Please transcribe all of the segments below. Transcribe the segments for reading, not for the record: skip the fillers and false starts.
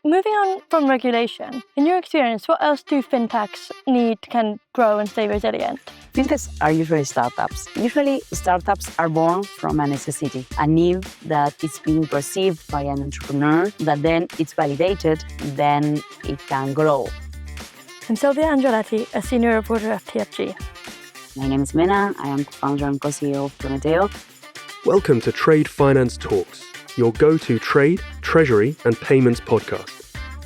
Moving on from regulation, in your experience, what else do fintechs need to kind of grow and stay resilient? Fintechs are usually startups. Usually, startups are born from a necessity, a need that is being perceived by an entrepreneur, that then it's validated, then it can grow. I'm Silvia Andreoletti, a senior reporter at TFG. My name is Ximena. I am co-founder and Co-CEO of Prometeo. Welcome to Trade Finance Talks, your go-to trade, treasury, and payments podcast.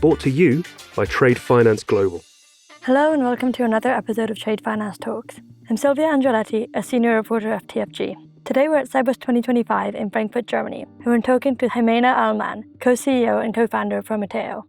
Brought to you by Trade Finance Global. Hello and welcome to another episode of Trade Finance Talks. I'm Silvia Andreoletti, a senior reporter at TFG. Today we're at Sibos 2025 in Frankfurt, Germany, and we're talking to Ximena Alemán, co-CEO and co-founder of Prometeo.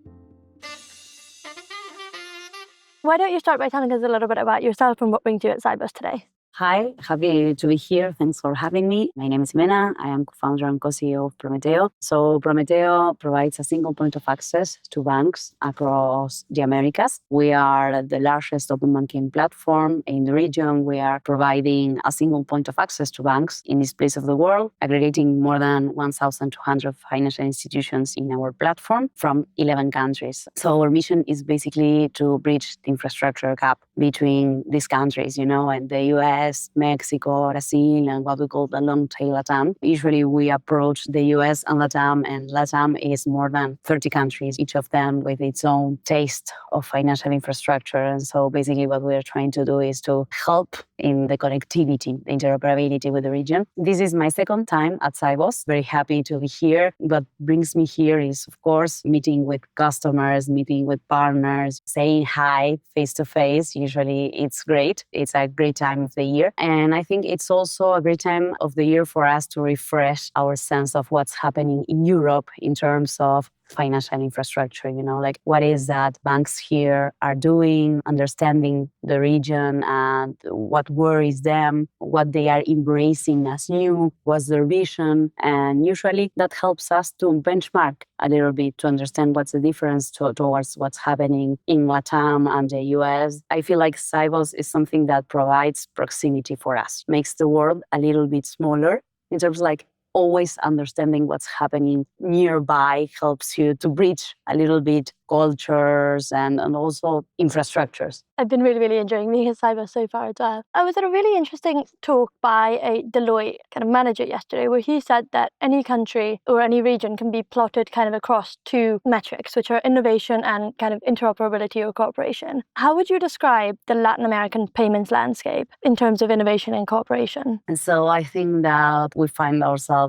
Why don't you start by telling us a little bit about yourself and what brings you at Sibos today? Hi, happy to be here. Thanks for having me. My name is Ximena. I am co-founder and co-CEO of Prometeo. So Prometeo provides a single point of access to banks across the Americas. We are the largest open banking platform in the region. We are providing a single point of access to banks in this place of the world, aggregating more than 1,200 financial institutions in our platform from 11 countries. So our mission is basically to bridge the infrastructure gap between these countries, and the US, Mexico, Brazil, and what we call the long tail LATAM. Usually we approach the US and LATAM is more than 30 countries, each of them with its own taste of financial infrastructure. And so basically what we are trying to do is to help in the connectivity, the interoperability with the region. This is my second time at Sibos. Very happy to be here. What brings me here is, of course, meeting with customers, meeting with partners, saying hi face to face. Usually it's great. It's a great time of the year. And I think it's also a great time of the year for us to refresh our sense of what's happening in Europe in terms of financial infrastructure, like what is that banks here are doing, understanding the region and what worries them, what they are embracing as new, what's their vision. And usually that helps us to benchmark a little bit to understand what's the difference towards what's happening in LATAM and the US. I feel like Sibos is something that provides proximity for us, makes the world a little bit smaller in terms of always understanding what's happening nearby helps you to bridge a little bit cultures and also infrastructures. I've been really enjoying being at Sibos so far as well. I was at a really interesting talk by a Deloitte kind of manager yesterday where he said that any country or any region can be plotted kind of across two metrics, which are innovation and kind of interoperability or cooperation. How would you describe the Latin American payments landscape in terms of innovation and cooperation? And so I think that we find ourselves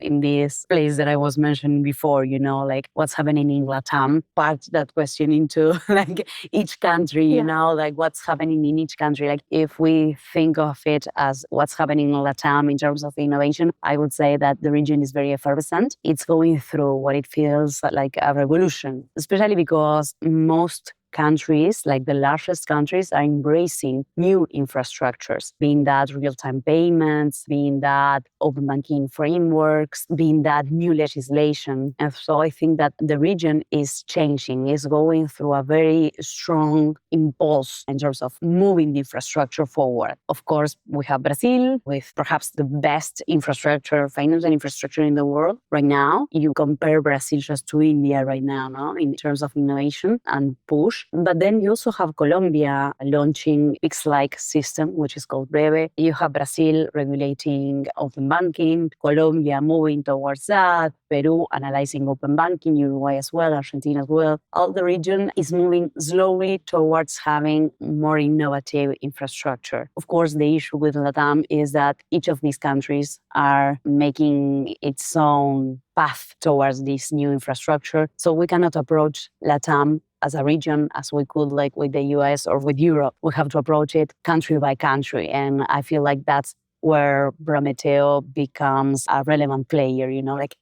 in this place that I was mentioning before, what's happening in LATAM, part that question into each country, what's happening in each country. If we think of it as what's happening in LATAM in terms of innovation, I would say that the region is very effervescent. It's going through what it feels like a revolution, especially because most countries, like the largest countries, are embracing new infrastructures, being that real-time payments, being that open banking frameworks, being that new legislation. And so I think that the region is changing, is going through a very strong impulse in terms of moving the infrastructure forward. Of course, we have Brazil with perhaps the best infrastructure, financial infrastructure in the world right now. You compare Brazil just to India right now, in terms of innovation and push. But then you also have Colombia launching Pix-like system, which is called Breve. You have Brazil regulating open banking, Colombia moving towards that, Peru analyzing open banking, Uruguay as well, Argentina as well. All the region is moving slowly towards having more innovative infrastructure. Of course, the issue with LATAM is that each of these countries are making its own path towards this new infrastructure. So we cannot approach LATAM as a region as we could with the US or with Europe. We have to approach it country by country. And I feel like that's where Prometeo becomes a relevant player,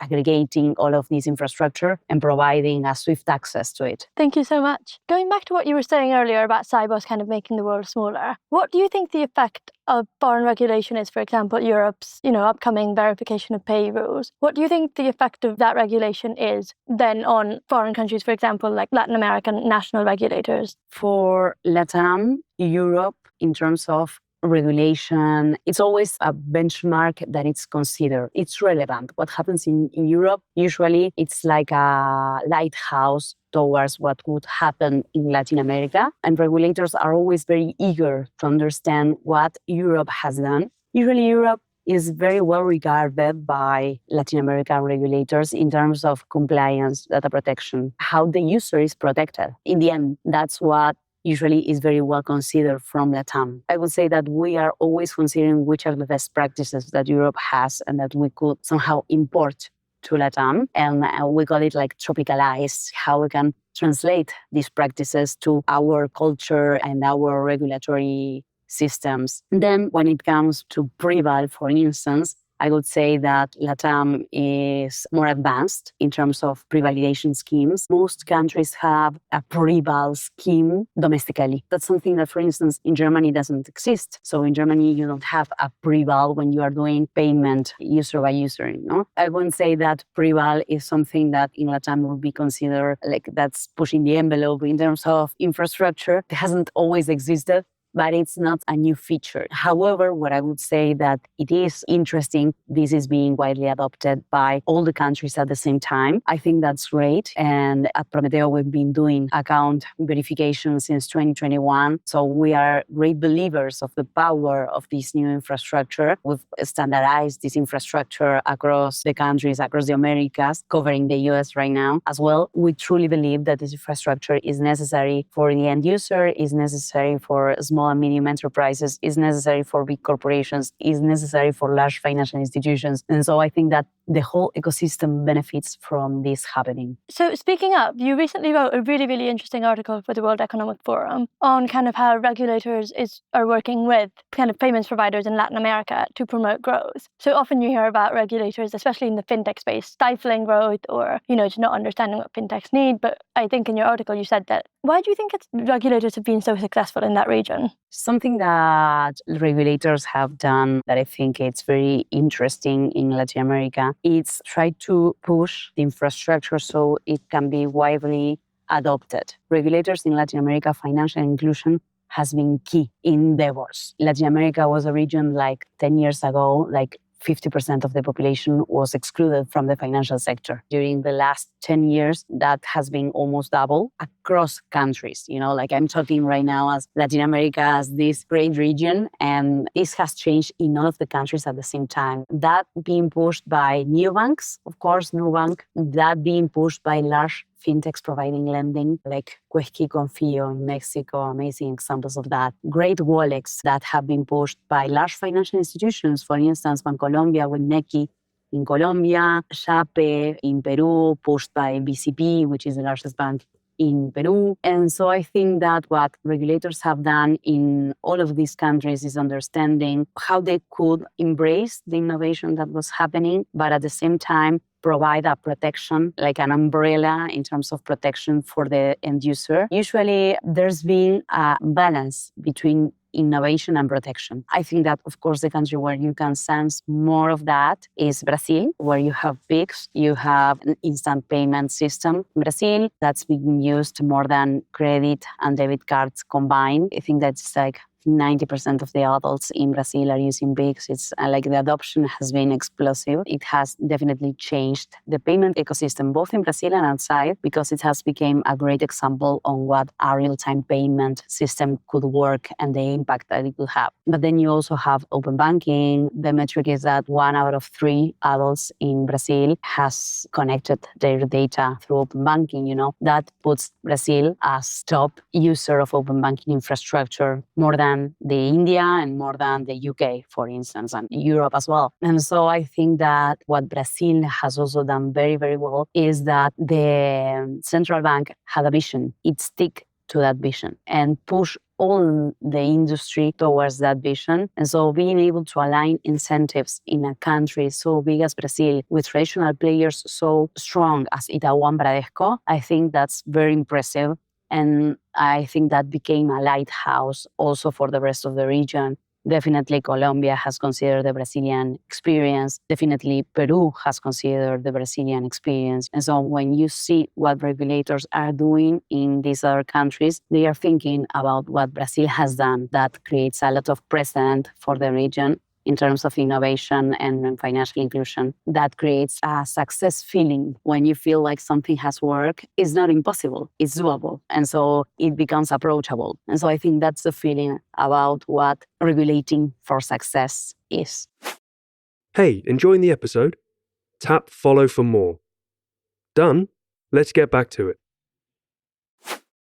aggregating all of this infrastructure and providing a swift access to it. Thank you so much. Going back to what you were saying earlier about Sibos kind of making the world smaller, what do you think the effect of foreign regulation is, for example, Europe's, upcoming verification of pay rules? What do you think the effect of that regulation is then on foreign countries, for example, like Latin American national regulators? For LATAM, Europe, in terms of regulation, it's always a benchmark that it's considered. It's relevant. What happens in Europe, usually it's like a lighthouse towards what would happen in Latin America. And regulators are always very eager to understand what Europe has done. Usually Europe is very well regarded by Latin American regulators in terms of compliance, data protection, how the user is protected. In the end, that's what usually is very well considered from LATAM. I would say that we are always considering which are the best practices that Europe has and that we could somehow import to LATAM. And we call it like tropicalized, how we can translate these practices to our culture and our regulatory systems. Then when it comes to pre-val, for instance, I would say that LATAM is more advanced in terms of pre-validation schemes. Most countries have a pre-val scheme domestically. That's something that, for instance, in Germany doesn't exist. So in Germany, you don't have a pre-val when you are doing payment user by user. No? I wouldn't say that pre-val is something that in LATAM would be considered like that's pushing the envelope in terms of infrastructure. It hasn't always existed, but it's not a new feature. However, what I would say that it is interesting, this is being widely adopted by all the countries at the same time. I think that's great. And at Prometeo, we've been doing account verification since 2021. So we are great believers of the power of this new infrastructure. We've standardized this infrastructure across the countries, across the Americas, covering the US right now as well. We truly believe that this infrastructure is necessary for the end user, is necessary for small and medium enterprises, is necessary for big corporations, is necessary for large financial institutions. And so I think that the whole ecosystem benefits from this happening. So speaking up, you recently wrote a really, really interesting article for the World Economic Forum on kind of how regulators are working with kind of payments providers in Latin America to promote growth. So often you hear about regulators, especially in the fintech space, stifling growth or, just not understanding what fintechs need. But I think in your article you said that. Why do you think regulators have been so successful in that region? Something that regulators have done that I think it's very interesting in Latin America is try to push the infrastructure so it can be widely adopted. Regulators in Latin America, financial inclusion has been key endeavors. Latin America was a region like 10 years ago, like 50% of the population was excluded from the financial sector. During the last 10 years, that has been almost double across countries. Like I'm talking right now as Latin America as this great region, and this has changed in all of the countries at the same time. That being pushed by neobanks, of course, Nubank, that being pushed by large fintechs providing lending, like Quesqui Confio in Mexico, amazing examples of that. Great wallets that have been pushed by large financial institutions, for instance, Bancolombia with Nequi in Colombia, Yape in Peru, pushed by BCP, which is the largest bank in Peru. And so I think that what regulators have done in all of these countries is understanding how they could embrace the innovation that was happening, but at the same time, provide a protection, like an umbrella in terms of protection for the end user. Usually, there's been a balance between innovation and protection. I think that, of course, the country where you can sense more of that is Brazil, where you have PIX, you have an instant payment system. Brazil, that's being used more than credit and debit cards combined. I think that's like 90% of the adults in Brazil are using PIX. It's like the adoption has been explosive. It has definitely changed the payment ecosystem, both in Brazil and outside, because it has become a great example on what a real-time payment system could work and the impact that it could have. But then you also have open banking. The metric is that 1 out of 3 adults in Brazil has connected their data through open banking. That puts Brazil as top user of open banking infrastructure, more than the India and more than the UK, for instance, and Europe as well. And so I think that what Brazil has also done very, very well is that the central bank had a vision. It stick to that vision and push all the industry towards that vision. And so being able to align incentives in a country so big as Brazil with traditional players so strong as Itaú and Bradesco, I think that's very impressive. And I think that became a lighthouse also for the rest of the region Definitely Colombia has considered the Brazilian experience. Definitely Peru has considered the Brazilian experience. And so when you see what regulators are doing in these other countries, they are thinking about what Brazil has done. That creates a lot of precedent for the region in terms of innovation and financial inclusion. That creates a success feeling when you feel like something has worked. It's not impossible, it's doable. And so it becomes approachable. And so I think that's the feeling about what regulating for success is. Hey, enjoying the episode? Tap follow for more. Done? Let's get back to it.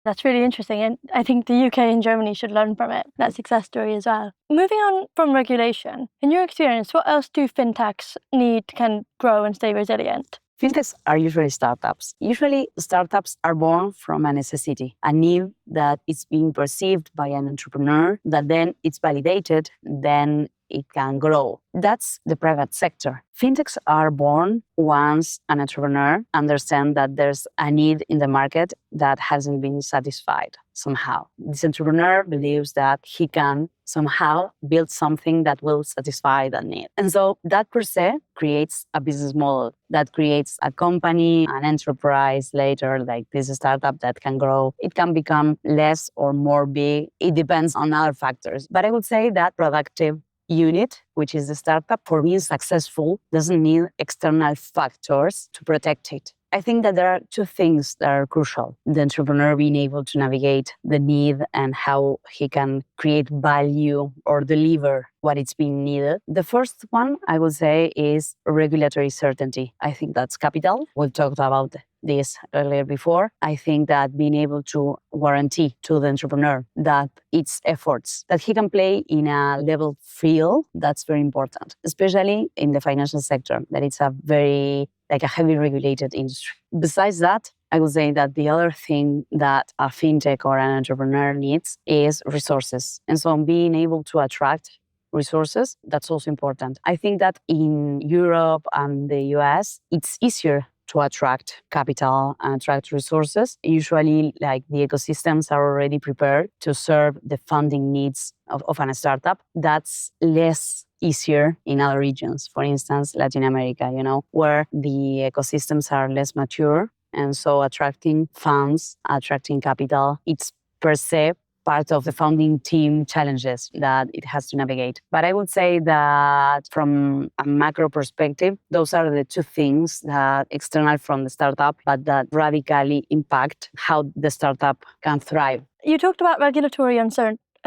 That's really interesting, and I think the UK and Germany should learn from it, that success story as well. Moving on from regulation, in your experience, what else do fintechs need to kind of grow and stay resilient? Fintechs are usually startups. Usually, startups are born from a necessity, a need that is being perceived by an entrepreneur, that then it's validated, then it can grow. That's the private sector. Fintechs are born once an entrepreneur understands that there's a need in the market that hasn't been satisfied somehow. This entrepreneur believes that he can somehow build something that will satisfy that need. And so that per se creates a business model that creates a company, an enterprise later, like this startup that can grow. It can become less or more big. It depends on other factors. But I would say that productive unit, which is the startup, for being successful, doesn't need external factors to protect it. I think that there are two things that are crucial. The entrepreneur being able to navigate the need and how he can create value or deliver what is being needed. The first one, I would say, is regulatory certainty. I think that's capital. We've talked about this earlier before. I think that being able to guarantee to the entrepreneur that its efforts, that he can play in a level field, that's very important, especially in the financial sector, that it's a very, like a heavily regulated industry. Besides that, I would say that the other thing that a fintech or an entrepreneur needs is resources. And so being able to attract resources, that's also important. I think that in Europe and the US, it's easier to attract capital and attract resources. Usually, like the ecosystems are already prepared to serve the funding needs of a startup. That's less easier in other regions, for instance, Latin America, where the ecosystems are less mature. And so attracting funds, attracting capital, it's per se part of the founding team challenges that it has to navigate. But I would say that from a macro perspective, those are the two things that external from the startup, but that radically impact how the startup can thrive. You talked about regulatory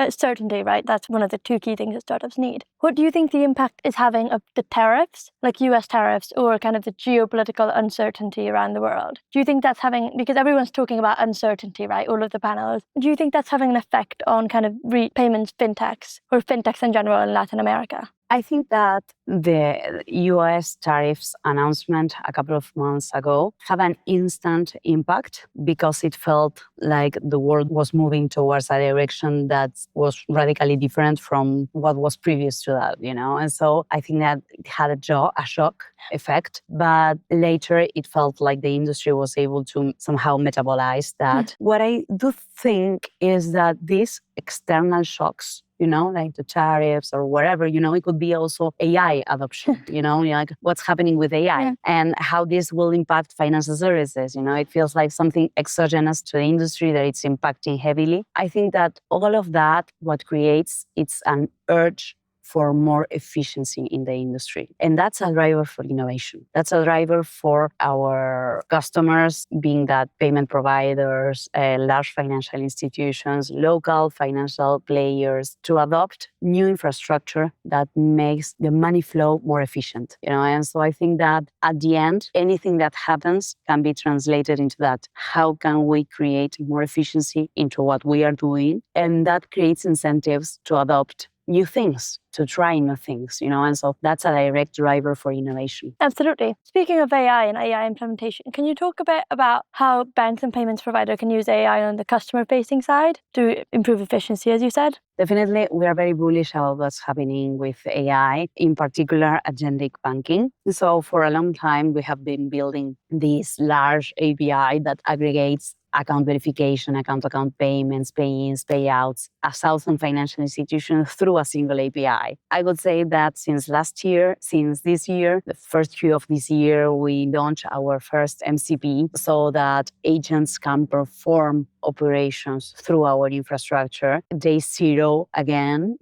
certainty, right? That's one of the two key things that startups need. What do you think the impact is having of the tariffs, like US tariffs, or kind of the geopolitical uncertainty around the world? Do you think that's having, because everyone's talking about uncertainty, right? All of the panels. Do you think that's having an effect on kind of payments fintechs or fintechs in general in Latin America? I think that the US tariffs announcement a couple of months ago had an instant impact because it felt like the world was moving towards a direction that was radically different from what was previous to that, And so I think that it had a shock effect, but later it felt like the industry was able to somehow metabolize that. What I do think is that these external shocks, like the tariffs or whatever, it could be also AI adoption, like what's happening with AI and how this will impact financial services. It feels like something exogenous to the industry that it's impacting heavily. I think that all of that, what creates, it's an urge for more efficiency in the industry. And that's a driver for innovation. That's a driver for our customers, being that payment providers, large financial institutions, local financial players, to adopt new infrastructure that makes the money flow more efficient. And so I think that at the end, anything that happens can be translated into that. How can we create more efficiency into what we are doing? And that creates incentives to adopt new things, to try new things, and so that's a direct driver for innovation. Absolutely. Speaking of AI and AI implementation, can you talk a bit about how banks and payments provider can use AI on the customer-facing side to improve efficiency, as you said? Definitely, we are very bullish about what's happening with AI, in particular agentic banking. So for a long time, we have been building this large API that aggregates account verification, account-to-account payments, pay-ins, payouts, 1,000 financial institutions through a single API. I would say that since this year, the first Q of this year, we launched our first MCP so that agents can perform operations through our infrastructure. Day zero, again,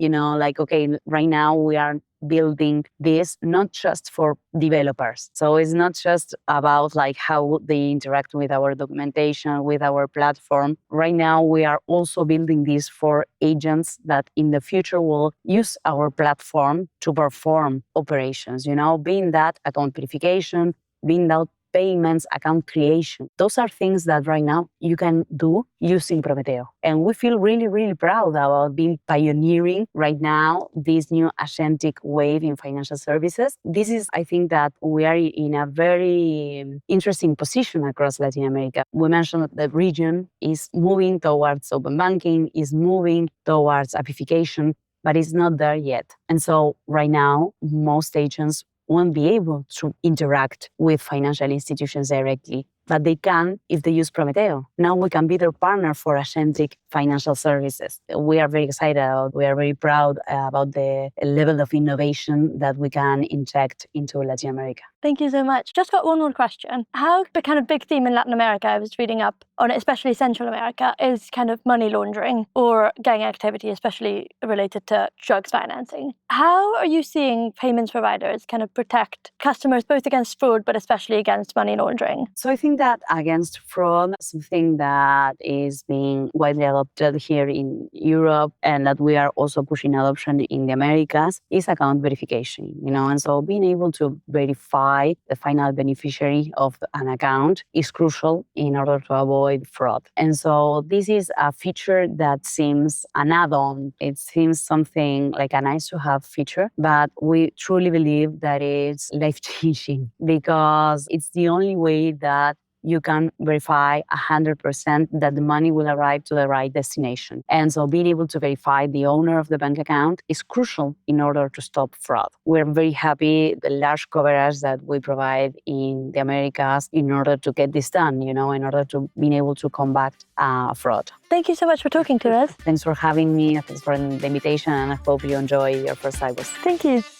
right now we are building this not just for developers. So it's not just about how they interact with our documentation, with our platform. Right now, we are also building this for agents that in the future will use our platform to perform operations, being that account verification, being that payments, account creation. Those are things that right now you can do using Prometeo. And we feel really, really proud about being pioneering right now this new agentic wave in financial services. I think that we are in a very interesting position across Latin America. We mentioned that the region is moving towards open banking, is moving towards appification, but it's not there yet. And so right now, most agents won't be able to interact with financial institutions directly, but they can if they use Prometeo. Now we can be their partner for agentic financial services. We are very excited we are very proud about the level of innovation that we can inject into Latin America. Thank you so much. Just got one more question. How the kind of big theme in Latin America, I was reading up on it, especially Central America, is kind of money laundering or gang activity, especially related to drugs financing. How are you seeing payments providers kind of protect customers both against fraud, but especially against money laundering? So I think that against fraud, something that is being widely adopted here in Europe and that we are also pushing adoption in the Americas is account verification, and so being able to verify the final beneficiary of an account is crucial in order to avoid fraud. And so this is a feature that seems an add-on. It seems something like a nice to have feature, but we truly believe that it's life-changing because it's the only way that you can verify 100% that the money will arrive to the right destination. And so being able to verify the owner of the bank account is crucial in order to stop fraud. We're very happy the large coverage that we provide in the Americas in order to get this done, in order to being able to combat fraud. Thank you so much for talking to us. Thanks for having me. Thanks for the invitation, and I hope you enjoy your first Sibos. Thank you.